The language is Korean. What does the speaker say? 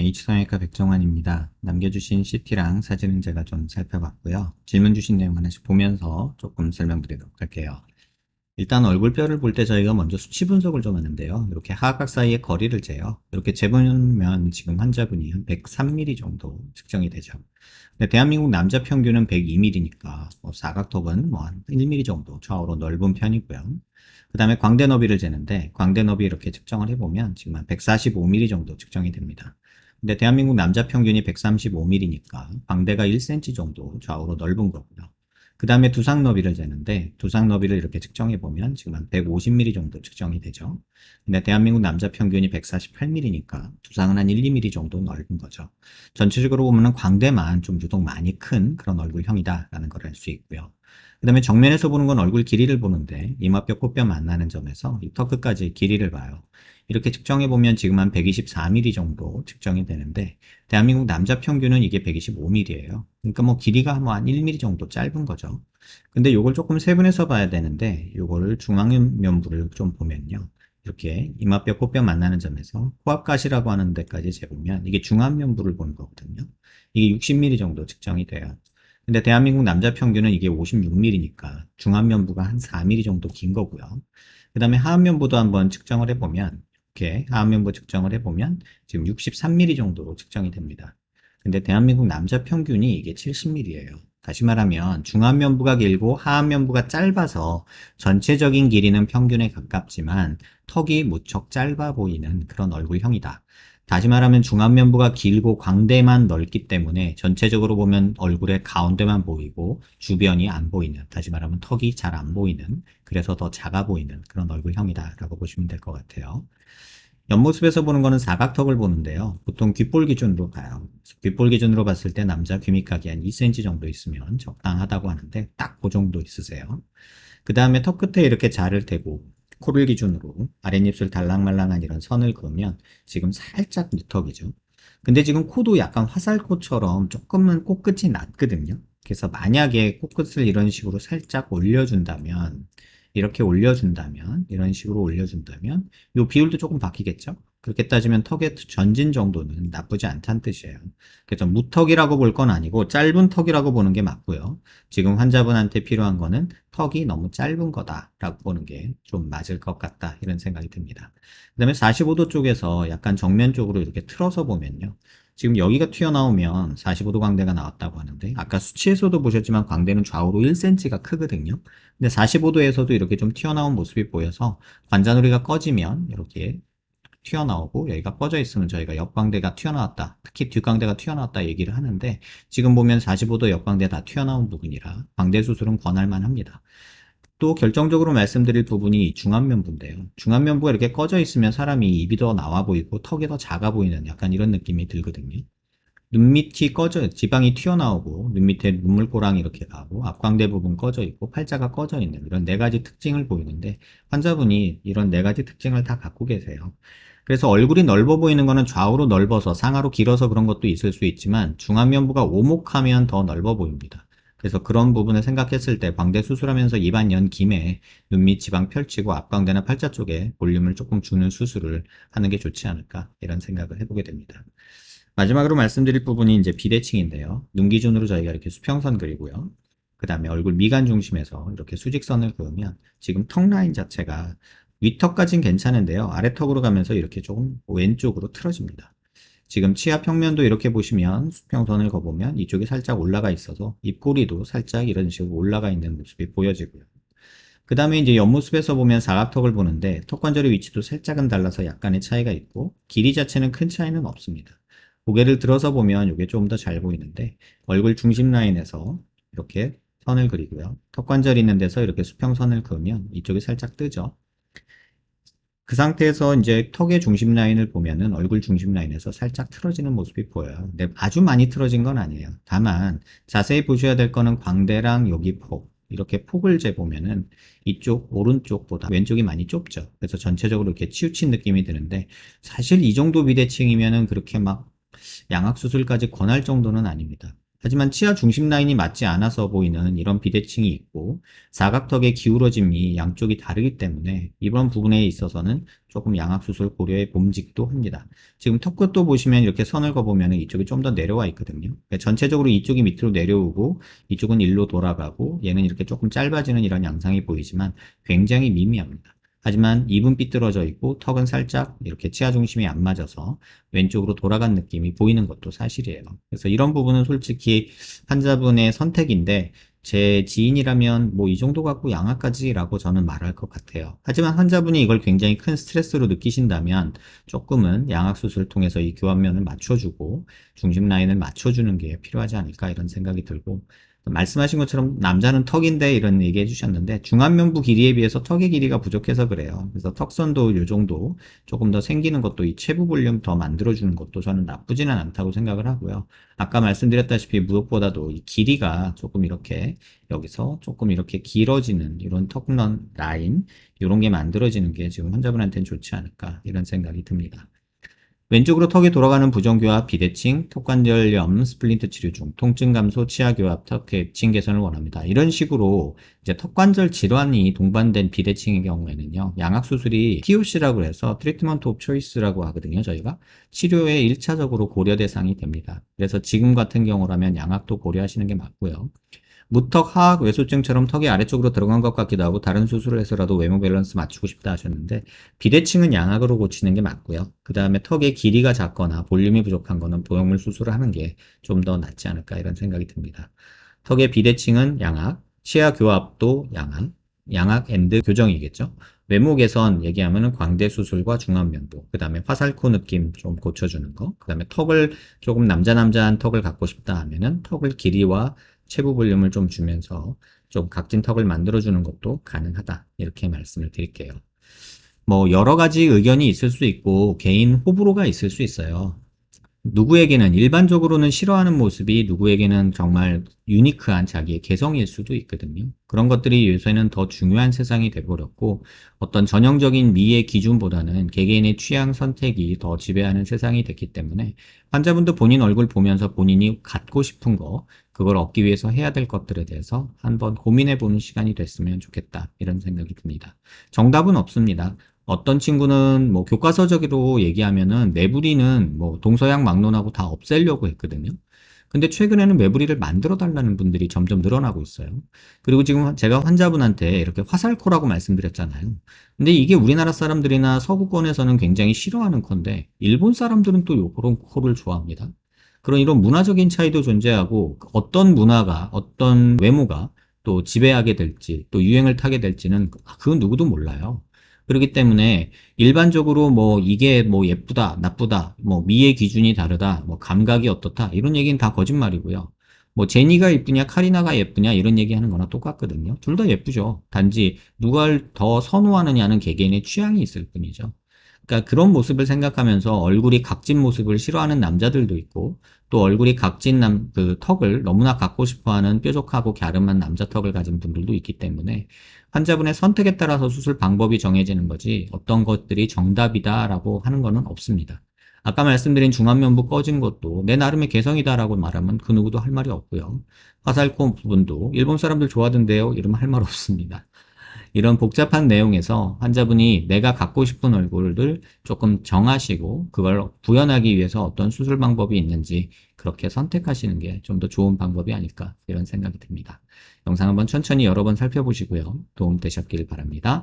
H성형외과 백정환입니다. 남겨주신 CT랑 사진은 제가 좀 살펴봤고요. 질문 주신 내용 하나씩 보면서 조금 설명드리도록 할게요. 일단 얼굴뼈를 볼 때 저희가 먼저 수치 분석을 좀 하는데요. 이렇게 하악각 사이의 거리를 재요. 이렇게 재보면 지금 환자분이 한 103mm 정도 측정이 되죠. 근데 대한민국 남자 평균은 102mm니까 사각턱은 뭐 한 1mm 정도 좌우로 넓은 편이고요. 그 다음에 광대 너비를 재는데 광대 너비 이렇게 측정을 해보면 지금 한 145mm 정도 측정이 됩니다. 근데 대한민국 남자 평균이 135mm니까 광대가 1cm 정도 좌우로 넓은 거고요. 그 다음에 두상 너비를 재는데 두상 너비를 이렇게 측정해 보면 지금 한 150mm 정도 측정이 되죠. 근데 대한민국 남자 평균이 148mm니까 두상은 한 1, 2mm 정도 넓은 거죠. 전체적으로 보면 광대만 좀 유독 많이 큰 그런 얼굴형이다라는 걸 알 수 있고요. 그 다음에 정면에서 보는 건 얼굴 길이를 보는데 이마뼈 코뼈 만나는 점에서 이 턱 끝까지 길이를 봐요. 이렇게 측정해 보면 지금 한 124mm 정도 측정이 되는데 대한민국 남자 평균은 이게 125mm예요. 그러니까 뭐 길이가 뭐 한 1mm 정도 짧은 거죠. 근데 요걸 조금 세분해서 봐야 되는데 요거를 중앙면부를 좀 보면요. 이렇게 이마뼈 코뼈 만나는 점에서 코앞가시라고 하는 데까지 재보면 이게 중앙면부를 보는 거거든요. 이게 60mm 정도 측정이 돼요. 근데 대한민국 남자 평균은 이게 56mm니까 중안면부가 한 4mm 정도 긴 거고요. 그 다음에 하안면부도 한번 측정을 해보면 이렇게 하안면부 측정을 해보면 지금 63mm 정도로 측정이 됩니다. 근데 대한민국 남자 평균이 이게 70mm예요. 다시 말하면 중안면부가 길고 하안면부가 짧아서 전체적인 길이는 평균에 가깝지만 턱이 무척 짧아 보이는 그런 얼굴형이다. 다시 말하면 중안면부가 길고 광대만 넓기 때문에 전체적으로 보면 얼굴의 가운데만 보이고 주변이 안 보이는, 다시 말하면 턱이 잘 안 보이는, 그래서 더 작아 보이는 그런 얼굴형이다 라고 보시면 될 것 같아요. 옆모습에서 보는 거는 사각턱을 보는데요. 보통 귓볼 기준으로 봐요. 귓볼 기준으로 봤을 때 남자 귀밑각이 한 2cm 정도 있으면 적당하다고 하는데 딱 그 정도 있으세요. 그 다음에 턱 끝에 이렇게 자를 대고 코를 기준으로 아랫입술 달랑말랑한 이런 선을 그으면 지금 살짝 무턱이죠. 근데 지금 코도 약간 화살코처럼 조금은 코끝이 낮거든요. 그래서 만약에 코끝을 이런 식으로 살짝 올려준다면, 이렇게 올려준다면, 이런 식으로 올려준다면, 이 비율도 조금 바뀌겠죠? 그렇게 따지면 턱의 전진 정도는 나쁘지 않다는 뜻이에요. 그래서 무턱이라고 볼 건 아니고 짧은 턱이라고 보는 게 맞고요. 지금 환자분한테 필요한 거는 턱이 너무 짧은 거다라고 보는 게 좀 맞을 것 같다 이런 생각이 듭니다. 그 다음에 45도 쪽에서 약간 정면 쪽으로 이렇게 틀어서 보면요. 지금 여기가 튀어나오면 45도 광대가 나왔다고 하는데 아까 수치에서도 보셨지만 광대는 좌우로 1cm가 크거든요. 근데 45도에서도 이렇게 좀 튀어나온 모습이 보여서 관자놀이가 꺼지면 이렇게 튀어나오고 여기가 꺼져 있으면 저희가 옆광대가 튀어나왔다, 특히 뒷광대가 튀어나왔다 얘기를 하는데 지금 보면 45도 옆광대 다 튀어나온 부분이라 광대 수술은 권할만 합니다. 또 결정적으로 말씀드릴 부분이 중안면부인데요. 중안면부가 이렇게 꺼져 있으면 사람이 입이 더 나와 보이고 턱이 더 작아 보이는 약간 이런 느낌이 들거든요. 눈 밑이 꺼져, 지방이 튀어나오고 눈 밑에 눈물꼬랑이 이렇게 가고 앞광대 부분 꺼져 있고 팔자가 꺼져 있는 이런 네 가지 특징을 보이는데 환자분이 이런 네 가지 특징을 다 갖고 계세요. 그래서 얼굴이 넓어 보이는 거는 좌우로 넓어서 상하로 길어서 그런 것도 있을 수 있지만 중안면부가 오목하면 더 넓어 보입니다. 그래서 그런 부분을 생각했을 때 광대 수술하면서 입안 연 김에 눈 밑 지방 펼치고 앞광대나 팔자 쪽에 볼륨을 조금 주는 수술을 하는 게 좋지 않을까 이런 생각을 해보게 됩니다. 마지막으로 말씀드릴 부분이 이제 비대칭인데요. 눈 기준으로 저희가 이렇게 수평선 그리고요. 그 다음에 얼굴 미간 중심에서 이렇게 수직선을 그으면 지금 턱 라인 자체가 윗턱까지는 괜찮은데요. 아래턱으로 가면서 이렇게 조금 왼쪽으로 틀어집니다. 지금 치아 평면도 이렇게 보시면 수평선을 그어보면 이쪽이 살짝 올라가 있어서 입꼬리도 살짝 이런 식으로 올라가 있는 모습이 보여지고요. 그 다음에 이제 옆모습에서 보면 사각턱을 보는데 턱 관절의 위치도 살짝은 달라서 약간의 차이가 있고 길이 자체는 큰 차이는 없습니다. 고개를 들어서 보면 이게 좀 더 잘 보이는데 얼굴 중심 라인에서 이렇게 선을 그리고요. 턱 관절이 있는 데서 이렇게 수평선을 그으면 이쪽이 살짝 뜨죠. 그 상태에서 이제 턱의 중심 라인을 보면은 얼굴 중심 라인에서 살짝 틀어지는 모습이 보여요. 근데 아주 많이 틀어진 건 아니에요. 다만 자세히 보셔야 될 거는 광대랑 여기 폭, 이렇게 폭을 재보면은 이쪽 오른쪽보다 왼쪽이 많이 좁죠. 그래서 전체적으로 이렇게 치우친 느낌이 드는데 사실 이 정도 비대칭이면은 그렇게 막 양악 수술까지 권할 정도는 아닙니다. 하지만 치아 중심 라인이 맞지 않아서 보이는 이런 비대칭이 있고 사각턱의 기울어짐이 양쪽이 다르기 때문에 이런 부분에 있어서는 조금 양악수술 고려해 봄직도 합니다. 지금 턱 끝도 보시면 이렇게 선을 그어보면 이쪽이 좀 더 내려와 있거든요. 그러니까 전체적으로 이쪽이 밑으로 내려오고 이쪽은 일로 돌아가고 얘는 이렇게 조금 짧아지는 이런 양상이 보이지만 굉장히 미미합니다. 하지만 입은 삐뚤어져 있고 턱은 살짝 이렇게 치아 중심이 안 맞아서 왼쪽으로 돌아간 느낌이 보이는 것도 사실이에요. 그래서 이런 부분은 솔직히 환자분의 선택인데 제 지인이라면 뭐 이 정도 갖고 양악까지라고 저는 말할 것 같아요. 하지만 환자분이 이걸 굉장히 큰 스트레스로 느끼신다면 조금은 양악 수술을 통해서 이 교합면을 맞춰주고 중심 라인을 맞춰주는 게 필요하지 않을까 이런 생각이 들고 말씀하신 것처럼 남자는 턱인데 이런 얘기 해주셨는데 중안면부 길이에 비해서 턱의 길이가 부족해서 그래요. 그래서 턱선도 이 정도 조금 더 생기는 것도 이 체부 볼륨 더 만들어주는 것도 저는 나쁘지는 않다고 생각을 하고요. 아까 말씀드렸다시피 무엇보다도 이 길이가 조금 이렇게 여기서 조금 이렇게 길어지는 이런 턱런 라인 이런 게 만들어지는 게 지금 환자분한테는 좋지 않을까 이런 생각이 듭니다. 왼쪽으로 턱이 돌아가는 부정교합, 비대칭, 턱관절염, 스플린트 치료 중, 통증 감소, 치아교합, 턱 대칭 개선을 원합니다. 이런 식으로 이제 턱관절 질환이 동반된 비대칭의 경우에는요, 양악수술이 TOC라고 해서 트리트먼트 오브 초이스라고 하거든요, 저희가. 치료의 1차적으로 고려 대상이 됩니다. 그래서 지금 같은 경우라면 양악도 고려하시는 게 맞고요. 무턱 하악 외소증처럼 턱이 아래쪽으로 들어간 것 같기도 하고 다른 수술을 해서라도 외모 밸런스 맞추고 싶다 하셨는데 비대칭은 양악으로 고치는 게 맞고요. 그 다음에 턱의 길이가 작거나 볼륨이 부족한 거는 보형물 수술을 하는 게 좀 더 낫지 않을까 이런 생각이 듭니다. 턱의 비대칭은 양악, 치아 교합도 양악, 양악 앤드 교정이겠죠. 외모 개선 얘기하면은 광대 수술과 중안면부, 그 다음에 화살코 느낌 좀 고쳐주는 거, 그 다음에 턱을 조금 남자한 턱을 갖고 싶다 하면은 턱을 길이와 체부 볼륨을 좀 주면서 좀 각진 턱을 만들어주는 것도 가능하다. 이렇게 말씀을 드릴게요. 뭐 여러 가지 의견이 있을 수 있고 개인 호불호가 있을 수 있어요. 누구에게는 일반적으로는 싫어하는 모습이 누구에게는 정말 유니크한 자기의 개성일 수도 있거든요. 그런 것들이 요새는 더 중요한 세상이 돼버렸고 어떤 전형적인 미의 기준보다는 개개인의 취향 선택이 더 지배하는 세상이 됐기 때문에 환자분도 본인 얼굴 보면서 본인이 갖고 싶은 거 그걸 얻기 위해서 해야 될 것들에 대해서 한번 고민해 보는 시간이 됐으면 좋겠다 이런 생각이 듭니다. 정답은 없습니다. 어떤 친구는 뭐 교과서적으로 얘기하면은 매부리는 뭐 동서양 막론하고 다 없애려고 했거든요. 근데 최근에는 매부리를 만들어 달라는 분들이 점점 늘어나고 있어요. 그리고 지금 제가 환자분한테 이렇게 화살코라고 말씀드렸잖아요. 근데 이게 우리나라 사람들이나 서구권에서는 굉장히 싫어하는 건데 일본 사람들은 또 요런 코를 좋아합니다. 그런 이런 문화적인 차이도 존재하고 어떤 문화가 어떤 외모가 또 지배하게 될지 또 유행을 타게 될지는 그 누구도 몰라요. 그렇기 때문에 일반적으로 뭐 이게 뭐 예쁘다, 나쁘다, 뭐 미의 기준이 다르다, 뭐 감각이 어떻다 이런 얘기는 다 거짓말이고요. 뭐 제니가 예쁘냐, 카리나가 예쁘냐 이런 얘기하는 거나 똑같거든요. 둘 다 예쁘죠. 단지 누가를 더 선호하느냐는 개개인의 취향이 있을 뿐이죠. 그러니까 그런 모습을 생각하면서 얼굴이 각진 모습을 싫어하는 남자들도 있고 또 얼굴이 각진 그 턱을 너무나 갖고 싶어하는 뾰족하고 갸름한 남자 턱을 가진 분들도 있기 때문에 환자분의 선택에 따라서 수술 방법이 정해지는 거지 어떤 것들이 정답이다라고 하는 거는 없습니다. 아까 말씀드린 중안면부 꺼진 것도 내 나름의 개성이다라고 말하면 그 누구도 할 말이 없고요. 화살코 부분도 일본 사람들 좋아하던데요 이러면 할 말 없습니다. 이런 복잡한 내용에서 환자분이 내가 갖고 싶은 얼굴을 조금 정하시고 그걸 구현하기 위해서 어떤 수술 방법이 있는지 그렇게 선택하시는 게 좀 더 좋은 방법이 아닐까 이런 생각이 듭니다. 영상 한번 천천히 여러 번 살펴보시고요. 도움 되셨길 바랍니다.